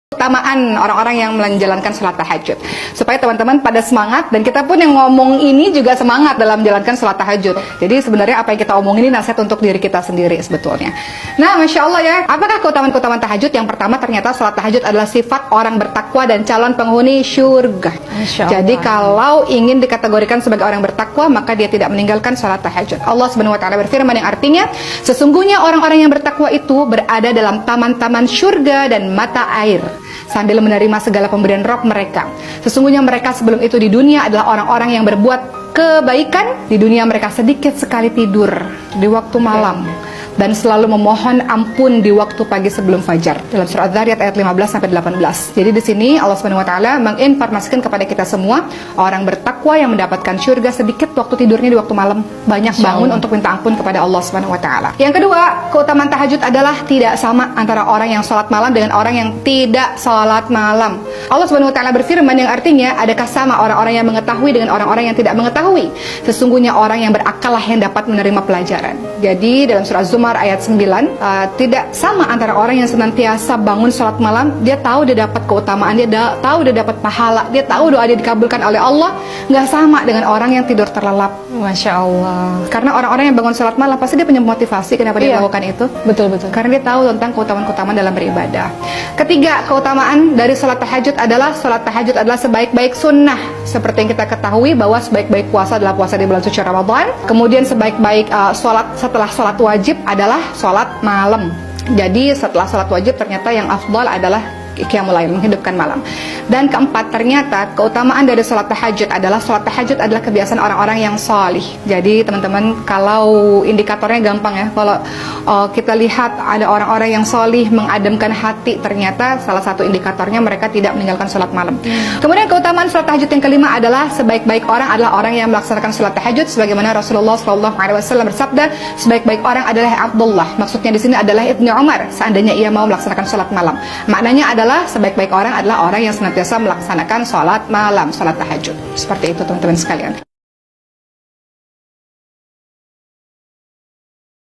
Keutamaan orang-orang yang menjalankan sholat tahajud, supaya teman-teman pada semangat, dan kita pun yang ngomong ini juga semangat dalam menjalankan sholat tahajud. Jadi sebenarnya apa yang kita omongin ini nasihat untuk diri kita sendiri sebetulnya. Nah, Masya Allah ya, apakah keutamaan-keutamaan tahajud? Yang pertama, ternyata sholat tahajud adalah sifat orang bertakwa dan calon penghuni syurga. Jadi kalau ingin dikategorikan sebagai orang bertakwa, maka dia tidak meninggalkan sholat tahajud. Allah Subhanahu wa Ta'ala berfirman yang artinya, sesungguhnya orang-orang yang bertakwa itu berada dalam taman-taman syurga dan mata air, sambil menerima segala pemberian Rabb mereka. Sesungguhnya mereka sebelum itu di dunia adalah orang-orang yang berbuat kebaikan. Di dunia mereka sedikit sekali tidur di waktu malam dan selalu memohon ampun di waktu pagi sebelum fajar. Dalam surah Az-Zariyat ayat 15-18. Jadi di sini Allah Subhanahu wa Ta'ala menginformasikan kepada kita semua, orang bertakwa yang mendapatkan syurga sedikit waktu tidurnya di waktu malam, banyak bangun untuk minta ampun kepada Allah Subhanahu wa Ta'ala. Yang kedua, keutamaan tahajud adalah tidak sama antara orang yang sholat malam dengan orang yang tidak sholat malam. Allah Subhanahu wa Ta'ala berfirman yang artinya, adakah sama orang-orang yang mengetahui dengan orang-orang yang tidak mengetahui? Sesungguhnya orang yang berakal lah yang dapat menerima pelajaran. Jadi dalam surah Az-Zumar ayat 9, tidak sama antara orang yang senantiasa bangun sholat malam, dia tahu dia dapat keutamaan, dia tahu dia dapat pahala, dia tahu doa dia dikabulkan oleh Allah, nggak sama dengan orang yang tidur terlelap. Masya Allah. Karena orang-orang yang bangun sholat malam pasti dia punya motivasi kenapa dia melakukan itu. Betul-betul. Karena dia tahu tentang keutamaan-keutamaan dalam beribadah. Ketiga, keutamaan dari sholat tahajud adalah sebaik-baik sunnah. Seperti yang kita ketahui bahwa sebaik-baik puasa adalah puasa di bulan suci Ramadan. Kemudian sebaik-baik sholat setelah sholat wajib adalah sholat malam. Jadi setelah sholat wajib ternyata yang afdal adalah qiyamul lail, menghidupkan malam. Dan keempat, ternyata keutamaan dari sholat tahajud adalah kebiasaan orang-orang yang salih. Jadi teman-teman, kalau indikatornya gampang ya, kalau kita lihat ada orang-orang yang salih mengademkan hati, ternyata salah satu indikatornya mereka tidak meninggalkan sholat malam. Kemudian keutamaan sholat tahajud yang kelima adalah sebaik-baik orang adalah orang yang melaksanakan sholat tahajud, sebagaimana Rasulullah SAW bersabda, sebaik-baik orang adalah Abdullah. Maksudnya di sini adalah Ibnu Umar, seandainya ia mau melaksanakan sholat malam. Maknanya adalah sebaik-baik orang adalah orang yang senantiasa melaksanakan sholat malam, sholat tahajud. Seperti itu teman-teman sekalian.